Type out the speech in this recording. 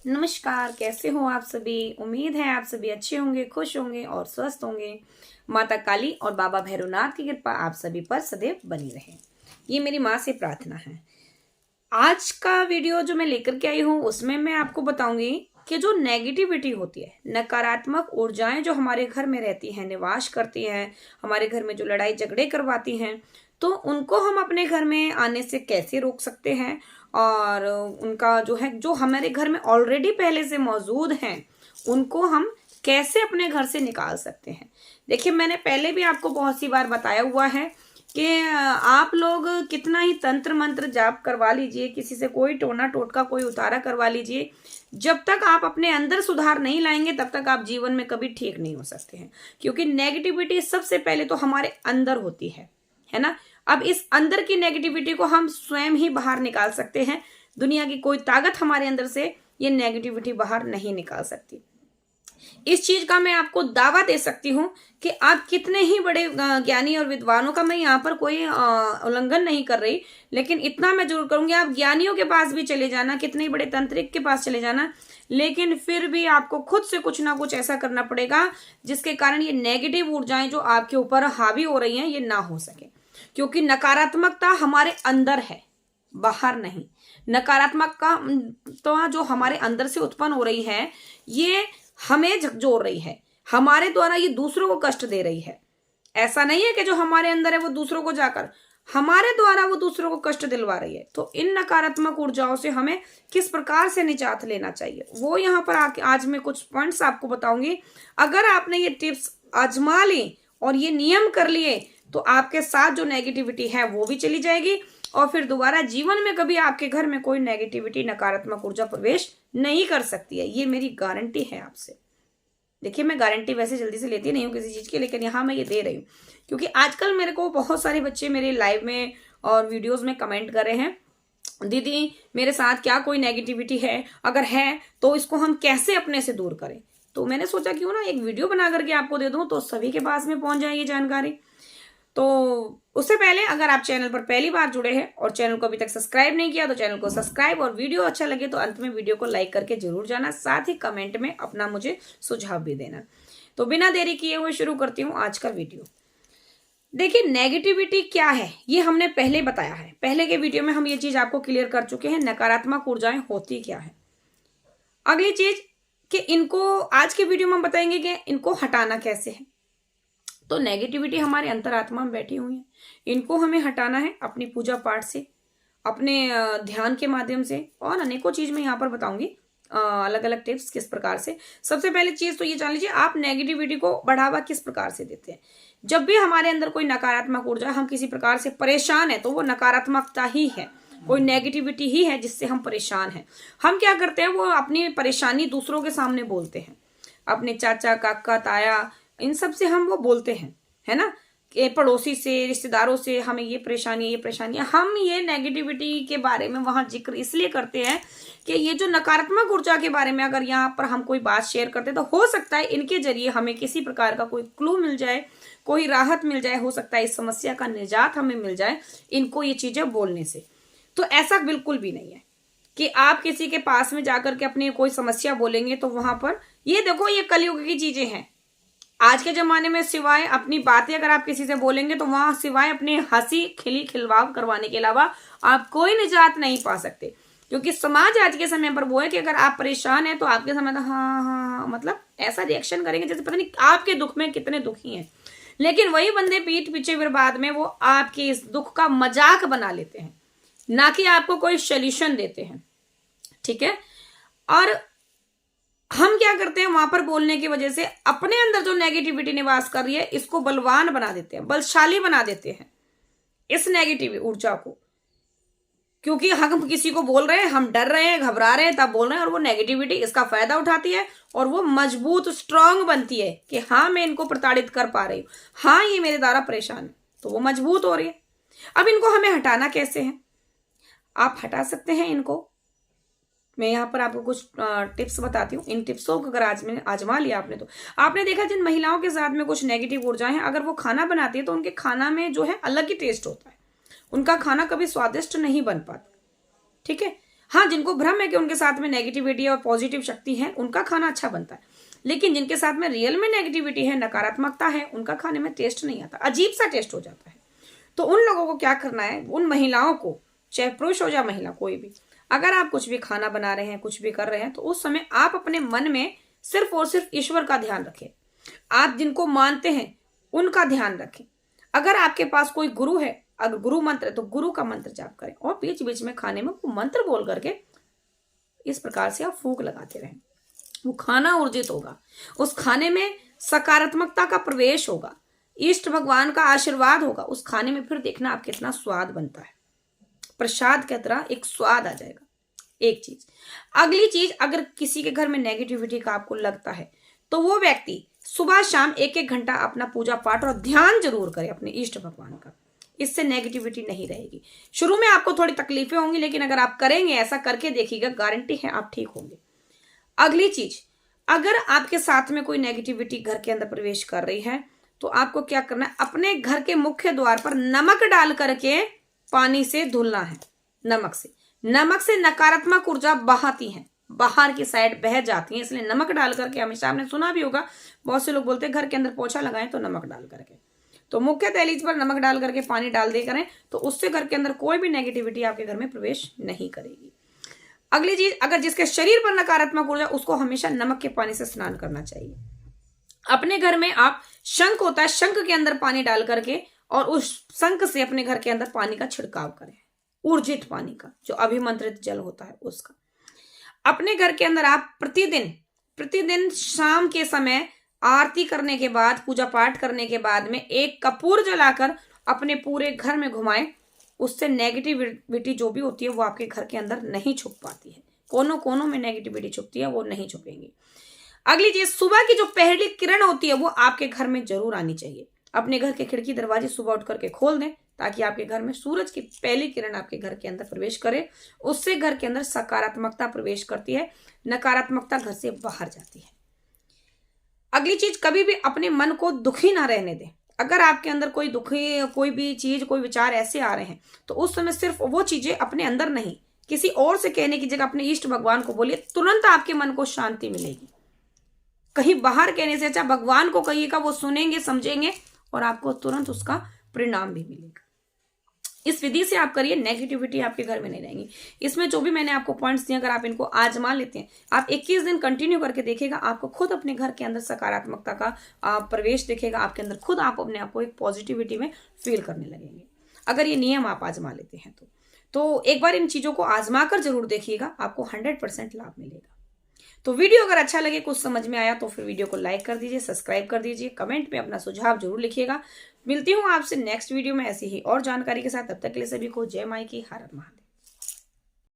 नमस्कार, कैसे हो आप सभी। उम्मीद है आप सभी अच्छे होंगे, खुश होंगे और स्वस्थ होंगे। माता काली और बाबा भैरवनाथ की कृपा आप सभी पर सदैव बनी रहे, ये मेरी माँ से प्रार्थना है। आज का वीडियो जो मैं लेकर के आई हूँ उसमें मैं आपको बताऊंगी कि जो नेगेटिविटी होती है, नकारात्मक ऊर्जाएं जो हमारे घर में रहती हैं, निवास करती हैं, हमारे घर में जो लड़ाई झगड़े करवाती हैं, तो उनको हम अपने घर में आने से कैसे रोक सकते हैं। और उनका जो है, जो हमारे घर में ऑलरेडी पहले से मौजूद हैं, उनको हम कैसे अपने घर से निकाल सकते हैं। देखिए, मैंने पहले भी आपको बहुत सी बार बताया हुआ है कि आप लोग कितना ही तंत्र मंत्र जाप करवा लीजिए, किसी से कोई टोना टोटका कोई उतारा करवा लीजिए, जब तक आप अपने अंदर सुधार नहीं लाएंगे तब तक आप जीवन में कभी ठीक नहीं हो सकते हैं। क्योंकि नेगेटिविटी सबसे पहले तो हमारे अंदर होती है ना। अब इस अंदर की नेगेटिविटी को हम स्वयं ही बाहर निकाल सकते हैं। दुनिया की कोई ताकत हमारे अंदर से ये नेगेटिविटी बाहर नहीं निकाल सकती। इस चीज का मैं आपको दावा दे सकती हूँ कि आप कितने ही बड़े ज्ञानी और विद्वानों का, मैं यहाँ पर कोई उल्लंघन नहीं कर रही, लेकिन इतना मैं जरूर करूंगी, आप ज्ञानियों के पास भी चले जाना, कितने बड़े तांत्रिक के पास चले जाना, लेकिन फिर भी आपको खुद से कुछ ना कुछ ऐसा करना पड़ेगा जिसके कारण ये नेगेटिव ऊर्जाएं जो आपके ऊपर हावी हो रही हैं ये ना हो सके। क्योंकि नकारात्मकता हमारे अंदर है, बाहर नहीं। नकारात्मकता तो जो हमारे अंदर से उत्पन्न हो रही है, ये हमें झकझोर रही है, हमारे द्वारा ये दूसरों को कष्ट दे रही है। ऐसा नहीं है कि जो हमारे अंदर है वो दूसरों को जाकर हमारे द्वारा वो दूसरों को कष्ट दिलवा रही है। तो इन नकारात्मक ऊर्जाओं से हमें किस प्रकार से निजात लेना चाहिए, वो यहाँ पर आके आज मैं कुछ पॉइंट्स आपको बताऊंगी। अगर आपने ये टिप्स आजमा ली और ये नियम कर लिए तो आपके साथ जो नेगेटिविटी है वो भी चली जाएगी और फिर दोबारा जीवन में कभी आपके घर में कोई नेगेटिविटी, नकारात्मक ऊर्जा प्रवेश नहीं कर सकती है। ये मेरी गारंटी है आपसे। देखिए, मैं गारंटी वैसे जल्दी से लेती नहीं हूँ किसी चीज की, लेकिन यहाँ मैं ये दे रही हूँ क्योंकि आजकल मेरे को बहुत सारे बच्चे मेरे लाइव में और वीडियोस में कमेंट कर रहे हैं, दीदी मेरे साथ क्या कोई नेगेटिविटी है, अगर है तो इसको हम कैसे अपने से दूर करें। तो मैंने सोचा क्यों ना एक वीडियो बना करके आपको दे दूं तो सभी के पास में पहुंच जाए ये जानकारी। तो उससे पहले अगर आप चैनल पर पहली बार जुड़े हैं और चैनल को अभी तक सब्सक्राइब नहीं किया तो चैनल को सब्सक्राइब, और वीडियो अच्छा लगे तो अंत में वीडियो को लाइक करके जरूर जाना, साथ ही कमेंट में अपना मुझे सुझाव भी देना। तो बिना देरी किए हुए शुरू करती हूँ आज का वीडियो। देखिए, नेगेटिविटी क्या है ये हमने पहले बताया है, पहले के वीडियो में हम ये चीज आपको क्लियर कर चुके हैं, नकारात्मक ऊर्जाएं होती क्या है। अगली चीज कि इनको आज के वीडियो में हम बताएंगे कि इनको हटाना कैसे है। तो नेगेटिविटी हमारे अंतरात्मा में बैठी हुई है, इनको हमें हटाना है अपनी पूजा पाठ से, अपने ध्यान के माध्यम से, और अनेकों चीज मैं यहाँ पर बताऊंगी, अलग अलग टिप्स किस प्रकार से। सबसे पहले चीज तो ये जान लीजिए, आप नेगेटिविटी को बढ़ावा किस प्रकार से देते हैं। जब भी हमारे अंदर कोई नकारात्मक ऊर्जा, हम किसी प्रकार से परेशान है तो वो नकारात्मकता ही है, कोई नेगेटिविटी ही है जिससे हम परेशान हैं। हम क्या करते हैं, वो अपनी परेशानी दूसरों के सामने बोलते हैं, अपने चाचा काका ताया इन सब से हम वो बोलते हैं, है ना, कि पड़ोसी से, रिश्तेदारों से हमें ये परेशानी ये परेशानी है। हम ये नेगेटिविटी के बारे में वहां जिक्र इसलिए करते हैं कि ये जो नकारात्मक ऊर्जा के बारे में अगर यहाँ पर हम कोई बात शेयर करते तो हो सकता है इनके जरिए हमें किसी प्रकार का कोई क्लू मिल जाए, कोई राहत मिल जाए, हो सकता है इस समस्या का निजात हमें मिल जाए इनको ये चीजें बोलने से। तो ऐसा बिल्कुल भी नहीं है कि आप किसी के पास में जाकर के अपनी कोई समस्या बोलेंगे तो वहां पर, ये देखो ये कलयुग की चीजें हैं। आज के जमाने में सिवाय अपनी बातें अगर आप किसी से बोलेंगे तो वहां सिवाय अपनी हंसी खिली खिलवाड़ करवाने के अलावा आप कोई निजात नहीं पा सकते। क्योंकि समाज आज के समय पर वो है कि अगर आप परेशान हैं तो आपके समय हाँ, मतलब ऐसा रिएक्शन करेंगे जैसे पता नहीं आपके दुख में कितने दुखी हैं। लेकिन वही बंदे पीठ पीछे फिर बाद में वो आपके इस दुख का मजाक बना लेते हैं, ना कि आपको कोई सोल्यूशन देते हैं। ठीक है, और हम क्या करते हैं, वहां पर बोलने की वजह से अपने अंदर जो नेगेटिविटी निवास कर रही है इसको बलवान बना देते हैं, बलशाली बना देते हैं इस नेगेटिव ऊर्जा को। क्योंकि हम किसी को बोल रहे हैं, हम डर रहे हैं, घबरा रहे हैं, तब बोल रहे हैं, और वो नेगेटिविटी इसका फायदा उठाती है और वो मजबूत स्ट्रांग बनती है कि हाँ मैं इनको प्रताड़ित कर पा रही हूँ, हाँ ये मेरे द्वारा परेशान है, तो वो मजबूत हो रही है। अब इनको हमें हटाना कैसे है, आप हटा सकते हैं इनको। मैं यहाँ पर आपको कुछ टिप्स बताती हूँ। इन टिप्सों को अगर आज में आजमा लिया आपने तो आपने देखा जिन महिलाओं के साथ में कुछ नेगेटिव ऊर्जाएं हैं, अगर वो खाना बनाती है तो उनके खाना में जो है अलग ही टेस्ट होता है, उनका खाना कभी स्वादिष्ट नहीं बन पाता। ठीक है, हाँ, जिनको भ्रम है कि उनके साथ में नेगेटिविटी और पॉजिटिव शक्ति है, उनका खाना अच्छा बनता है, लेकिन जिनके साथ में रियल में नेगेटिविटी है, नकारात्मकता है, उनका खाने में टेस्ट नहीं आता, अजीब सा टेस्ट हो जाता है। तो उन लोगों को क्या करना है, उन महिलाओं को, चाहे पुरुष हो या महिला कोई भी, अगर आप कुछ भी खाना बना रहे हैं, कुछ भी कर रहे हैं, तो उस समय आप अपने मन में सिर्फ और सिर्फ ईश्वर का ध्यान रखें। आप जिनको मानते हैं उनका ध्यान रखें। अगर आपके पास कोई गुरु है, अगर गुरु मंत्र है, तो गुरु का मंत्र जाप करें और बीच बीच में खाने में वो मंत्र बोल करके इस प्रकार से आप फूंक लगाते रहें। वो खाना ऊर्जित होगा, उस खाने में सकारात्मकता का प्रवेश होगा, इष्ट भगवान का आशीर्वाद होगा उस खाने में। फिर देखना आप कितना स्वाद बनता है, प्रसाद की तरह एक स्वाद आ जाएगा। एक चीज। अगली चीज, अगर किसी के घर में नेगेटिविटी का आपको लगता है, तो वो व्यक्ति सुबह शाम 1-1 घंटा अपना पूजा पाठ और ध्यान जरूर करे अपने इष्ट भगवान का। इससे नेगेटिविटी नहीं रहेगी। शुरू में आपको थोड़ी तकलीफें होंगी, लेकिन अगर आप करेंगे, ऐसा करके देखिएगा, गारंटी है आप ठीक होंगे। अगली चीज, अगर आपके साथ में कोई नेगेटिविटी घर के अंदर प्रवेश कर रही है, तो आपको क्या करना है, अपने घर के मुख्य द्वार पर नमक डाल करके पानी से धुलना है। नमक से नकारात्मक ऊर्जा बहाती है, बाहर की साइड बह जाती है, इसलिए नमक डाल करके, हमेशा आपने सुना भी होगा, बहुत से लोग बोलते हैं घर के अंदर पोछा लगाएं तो नमक डाल करके, तो मुख्य दहलीज पर नमक डाल करके पानी डाल दे करें, तो उससे घर के अंदर कोई भी नेगेटिविटी आपके घर में प्रवेश नहीं करेगी। अगली चीज, अगर जिसके शरीर पर नकारात्मक ऊर्जा, उसको हमेशा नमक के पानी से स्नान करना चाहिए। अपने घर में आप शंख होता है, शंख के अंदर पानी डाल करके और उस शंख से अपने घर के अंदर पानी का छिड़काव करें, ऊर्जित पानी का, जो अभिमंत्रित जल होता है उसका। अपने घर के अंदर आप प्रतिदिन शाम के समय आरती करने के बाद, पूजा पाठ करने के बाद में एक कपूर जलाकर अपने पूरे घर में घुमाएं। उससे नेगेटिविटी जो भी होती है वो आपके घर के अंदर नहीं छुप पाती है। कोनों कोनों में नेगेटिविटी छुपती है, वो नहीं छुपेंगी। अगली चीज, सुबह की जो पहली किरण होती है वो आपके घर में जरूर आनी चाहिए। अपने घर के खिड़की दरवाजे सुबह उठ करके खोल दें, ताकि आपके घर में सूरज की पहली किरण आपके घर के अंदर प्रवेश करे। उससे घर के अंदर सकारात्मकता प्रवेश करती है, नकारात्मकता घर से बाहर जाती है। अगली चीज, कभी भी अपने मन को दुखी ना रहने दें। अगर आपके अंदर कोई दुखी, कोई भी चीज, कोई विचार ऐसे आ रहे हैं, तो उस समय सिर्फ वो चीजें अपने अंदर नहीं, किसी और से कहने की जगह अपने इष्ट भगवान को बोलिए, तुरंत आपके मन को शांति मिलेगी। कहीं बाहर कहने से अच्छा भगवान को कहिएगा, वो सुनेंगे, समझेंगे और आपको तुरंत उसका परिणाम भी मिलेगा। इस विधि से आप करिए, नेगेटिविटी आपके घर में नहीं रहेगी। इसमें जो भी मैंने आपको पॉइंट्स दिए, अगर आप इनको आजमा लेते हैं, आप 21 दिन कंटिन्यू करके देखिएगा, आपको खुद अपने घर के अंदर सकारात्मकता का प्रवेश दिखेगा। आपके अंदर खुद आप अपने आप को एक पॉजिटिविटी में फील करने लगेंगे, अगर ये नियम आप आजमा लेते हैं तो एक बार इन चीजों को आजमा कर जरूर देखिएगा, आपको 100% लाभ मिलेगा। तो वीडियो अगर अच्छा लगे, कुछ समझ में आया, तो फिर वीडियो को लाइक कर दीजिए, सब्सक्राइब कर दीजिए, कमेंट में अपना सुझाव जरूर लिखिएगा। मिलती हूँ आपसे नेक्स्ट वीडियो में ऐसी ही और जानकारी के साथ। तब तक के लिए सभी को जय माई की, हर हर महादेव।